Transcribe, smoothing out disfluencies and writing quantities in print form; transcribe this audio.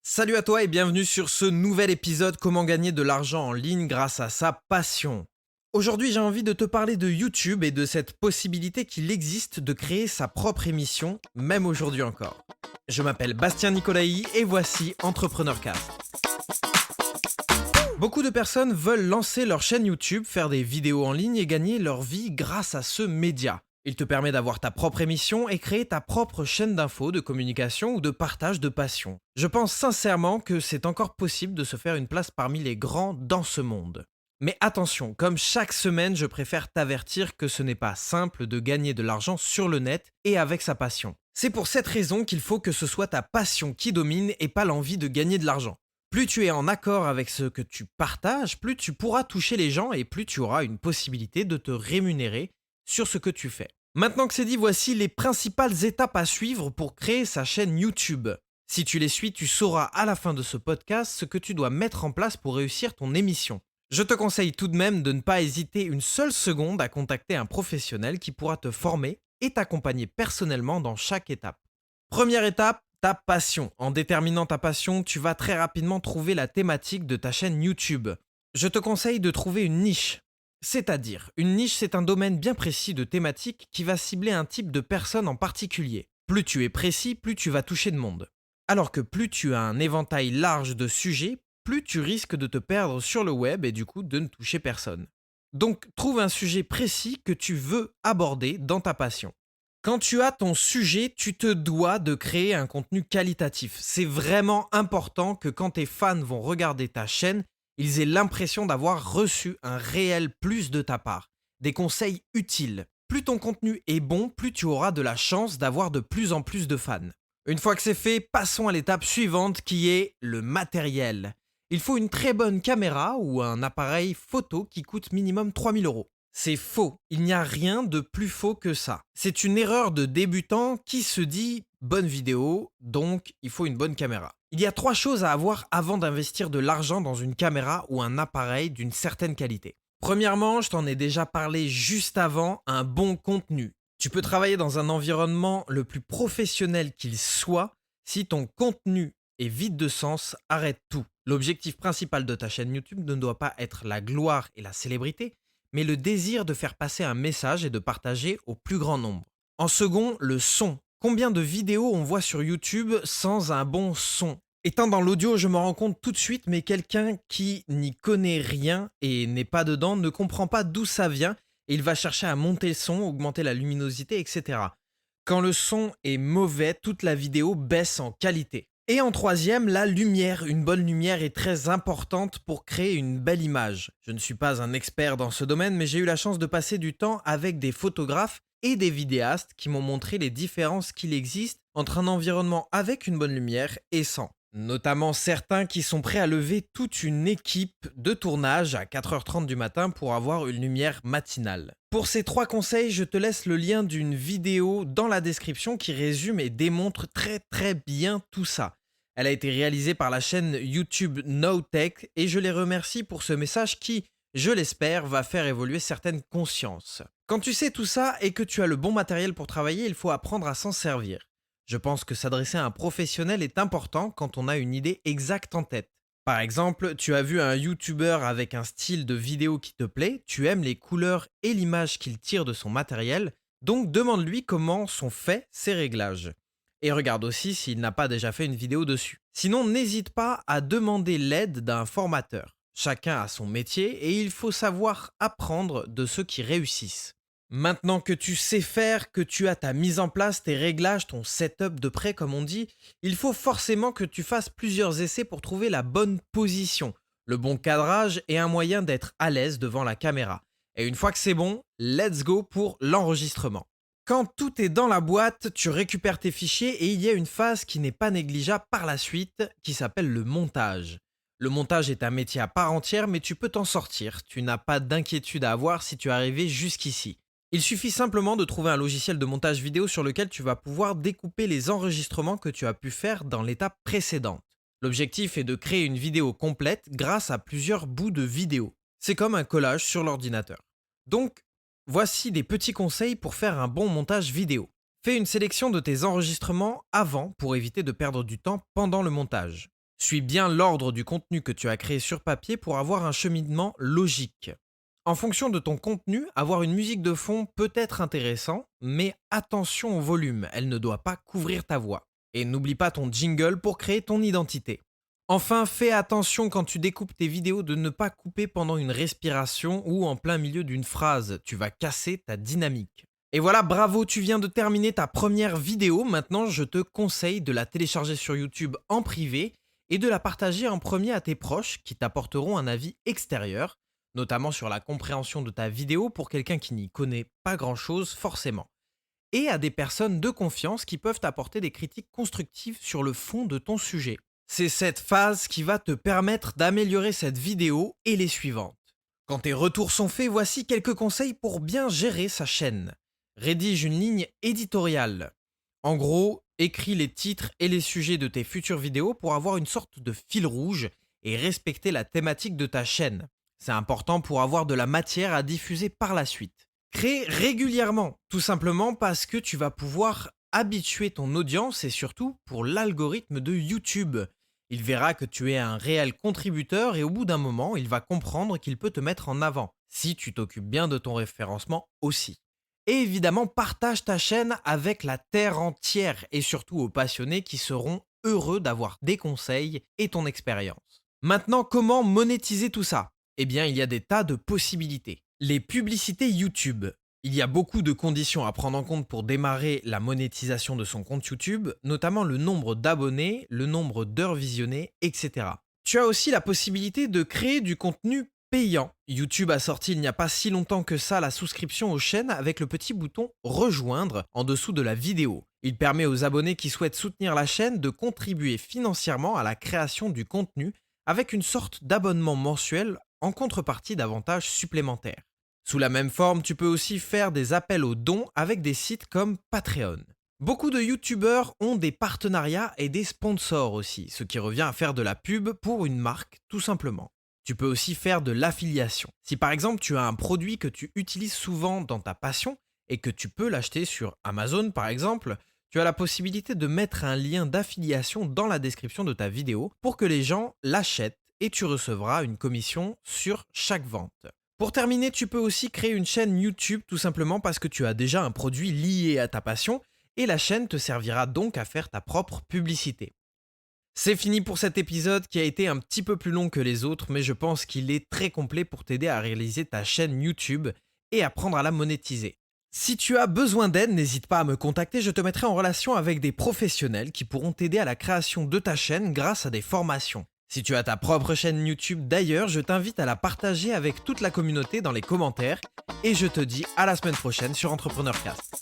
Salut à toi et bienvenue sur ce nouvel épisode Comment gagner de l'argent en ligne grâce à sa passion. Aujourd'hui j'ai envie de te parler de YouTube et de cette possibilité qu'il existe de créer sa propre émission, même aujourd'hui encore. Je m'appelle Bastien Nicolaï et voici Entrepreneur Cast. Beaucoup de personnes veulent lancer leur chaîne YouTube, faire des vidéos en ligne et gagner leur vie grâce à ce média. Il te permet d'avoir ta propre émission et créer ta propre chaîne d'infos, de communication ou de partage de passion. Je pense sincèrement que c'est encore possible de se faire une place parmi les grands dans ce monde. Mais attention, comme chaque semaine, je préfère t'avertir que ce n'est pas simple de gagner de l'argent sur le net et avec sa passion. C'est pour cette raison qu'il faut que ce soit ta passion qui domine et pas l'envie de gagner de l'argent. Plus tu es en accord avec ce que tu partages, plus tu pourras toucher les gens et plus tu auras une possibilité de te rémunérer sur ce que tu fais. Maintenant que c'est dit, voici les principales étapes à suivre pour créer sa chaîne YouTube. Si tu les suis, tu sauras à la fin de ce podcast ce que tu dois mettre en place pour réussir ton émission. Je te conseille tout de même de ne pas hésiter une seule seconde à contacter un professionnel qui pourra te former et t'accompagner personnellement dans chaque étape. Première étape, ta passion. En déterminant ta passion, tu vas très rapidement trouver la thématique de ta chaîne YouTube. Je te conseille de trouver une niche. C'est-à-dire, une niche, c'est un domaine bien précis de thématique qui va cibler un type de personne en particulier. Plus tu es précis, plus tu vas toucher de monde. Alors que plus tu as un éventail large de sujets, plus tu risques de te perdre sur le web et du coup de ne toucher personne. Donc, trouve un sujet précis que tu veux aborder dans ta passion. Quand tu as ton sujet, tu te dois de créer un contenu qualitatif. C'est vraiment important que quand tes fans vont regarder ta chaîne, ils aient l'impression d'avoir reçu un réel plus de ta part, des conseils utiles. Plus ton contenu est bon, plus tu auras de la chance d'avoir de plus en plus de fans. Une fois que c'est fait, passons à l'étape suivante qui est le matériel. Il faut une très bonne caméra ou un appareil photo qui coûte minimum 3 000 euros. C'est faux, il n'y a rien de plus faux que ça. C'est une erreur de débutant qui se dit bonne vidéo, donc il faut une bonne caméra. Il y a 3 choses à avoir avant d'investir de l'argent dans une caméra ou un appareil d'une certaine qualité. Premièrement, je t'en ai déjà parlé juste avant, un bon contenu. Tu peux travailler dans un environnement le plus professionnel qu'il soit, si ton contenu est vide de sens, arrête tout. L'objectif principal de ta chaîne YouTube ne doit pas être la gloire et la célébrité, mais le désir de faire passer un message et de partager au plus grand nombre. En second, le son. Combien de vidéos on voit sur YouTube sans un bon son? Étant dans l'audio, je me rends compte tout de suite, mais quelqu'un qui n'y connaît rien et n'est pas dedans ne comprend pas d'où ça vient et il va chercher à monter le son, augmenter la luminosité, etc. Quand le son est mauvais, toute la vidéo baisse en qualité. Et en troisième, la lumière. Une bonne lumière est très importante pour créer une belle image. Je ne suis pas un expert dans ce domaine, mais j'ai eu la chance de passer du temps avec des photographes et des vidéastes qui m'ont montré les différences qu'il existe entre un environnement avec une bonne lumière et sans. Notamment certains qui sont prêts à lever toute une équipe de tournage à 4h30 du matin pour avoir une lumière matinale. Pour ces 3 conseils, je te laisse le lien d'une vidéo dans la description qui résume et démontre très bien tout ça. Elle a été réalisée par la chaîne YouTube NoTech et je les remercie pour ce message qui, je l'espère, va faire évoluer certaines consciences. Quand tu sais tout ça et que tu as le bon matériel pour travailler, il faut apprendre à s'en servir. Je pense que s'adresser à un professionnel est important quand on a une idée exacte en tête. Par exemple, tu as vu un YouTuber avec un style de vidéo qui te plaît, tu aimes les couleurs et l'image qu'il tire de son matériel, donc demande-lui comment sont faits ses réglages. Et regarde aussi s'il n'a pas déjà fait une vidéo dessus. Sinon, n'hésite pas à demander l'aide d'un formateur. Chacun a son métier et il faut savoir apprendre de ceux qui réussissent. Maintenant que tu sais faire, que tu as ta mise en place, tes réglages, ton setup de près comme on dit, il faut forcément que tu fasses plusieurs essais pour trouver la bonne position, le bon cadrage et un moyen d'être à l'aise devant la caméra. Et une fois que c'est bon, let's go pour l'enregistrement. Quand tout est dans la boîte, tu récupères tes fichiers et il y a une phase qui n'est pas négligeable par la suite, qui s'appelle le montage. Le montage est un métier à part entière, mais tu peux t'en sortir. Tu n'as pas d'inquiétude à avoir si tu es arrivé jusqu'ici. Il suffit simplement de trouver un logiciel de montage vidéo sur lequel tu vas pouvoir découper les enregistrements que tu as pu faire dans l'étape précédente. L'objectif est de créer une vidéo complète grâce à plusieurs bouts de vidéo. C'est comme un collage sur l'ordinateur. Donc, voici des petits conseils pour faire un bon montage vidéo. Fais une sélection de tes enregistrements avant pour éviter de perdre du temps pendant le montage. Suis bien l'ordre du contenu que tu as créé sur papier pour avoir un cheminement logique. En fonction de ton contenu, avoir une musique de fond peut être intéressant, mais attention au volume, elle ne doit pas couvrir ta voix. Et n'oublie pas ton jingle pour créer ton identité. Enfin, fais attention quand tu découpes tes vidéos de ne pas couper pendant une respiration ou en plein milieu d'une phrase, tu vas casser ta dynamique. Et voilà, bravo, tu viens de terminer ta première vidéo. Maintenant, je te conseille de la télécharger sur YouTube en privé et de la partager en premier à tes proches qui t'apporteront un avis extérieur, notamment sur la compréhension de ta vidéo pour quelqu'un qui n'y connaît pas grand-chose forcément, et à des personnes de confiance qui peuvent t'apporter des critiques constructives sur le fond de ton sujet. C'est cette phase qui va te permettre d'améliorer cette vidéo et les suivantes. Quand tes retours sont faits, voici quelques conseils pour bien gérer sa chaîne. Rédige une ligne éditoriale. En gros, écris les titres et les sujets de tes futures vidéos pour avoir une sorte de fil rouge et respecter la thématique de ta chaîne. C'est important pour avoir de la matière à diffuser par la suite. Crée régulièrement, tout simplement parce que tu vas pouvoir habituer ton audience et surtout pour l'algorithme de YouTube. Il verra que tu es un réel contributeur et au bout d'un moment, il va comprendre qu'il peut te mettre en avant, si tu t'occupes bien de ton référencement aussi. Et évidemment, partage ta chaîne avec la terre entière et surtout aux passionnés qui seront heureux d'avoir des conseils et ton expérience. Maintenant, comment monétiser tout ça ? Eh bien, il y a des tas de possibilités. Les publicités YouTube. Il y a beaucoup de conditions à prendre en compte pour démarrer la monétisation de son compte YouTube, notamment le nombre d'abonnés, le nombre d'heures visionnées, etc. Tu as aussi la possibilité de créer du contenu payant. YouTube a sorti il n'y a pas si longtemps que ça la souscription aux chaînes avec le petit bouton rejoindre en dessous de la vidéo. Il permet aux abonnés qui souhaitent soutenir la chaîne de contribuer financièrement à la création du contenu avec une sorte d'abonnement mensuel en contrepartie d'avantages supplémentaires. Sous la même forme, tu peux aussi faire des appels aux dons avec des sites comme Patreon. Beaucoup de youtubeurs ont des partenariats et des sponsors aussi, ce qui revient à faire de la pub pour une marque tout simplement. Tu peux aussi faire de l'affiliation. Si par exemple tu as un produit que tu utilises souvent dans ta passion et que tu peux l'acheter sur Amazon par exemple, tu as la possibilité de mettre un lien d'affiliation dans la description de ta vidéo pour que les gens l'achètent et tu recevras une commission sur chaque vente. Pour terminer, tu peux aussi créer une chaîne YouTube tout simplement parce que tu as déjà un produit lié à ta passion et la chaîne te servira donc à faire ta propre publicité. C'est fini pour cet épisode qui a été un petit peu plus long que les autres, mais je pense qu'il est très complet pour t'aider à réaliser ta chaîne YouTube et apprendre à la monétiser. Si tu as besoin d'aide, n'hésite pas à me contacter, je te mettrai en relation avec des professionnels qui pourront t'aider à la création de ta chaîne grâce à des formations. Si tu as ta propre chaîne YouTube d'ailleurs, je t'invite à la partager avec toute la communauté dans les commentaires et je te dis à la semaine prochaine sur EntrepreneurCast.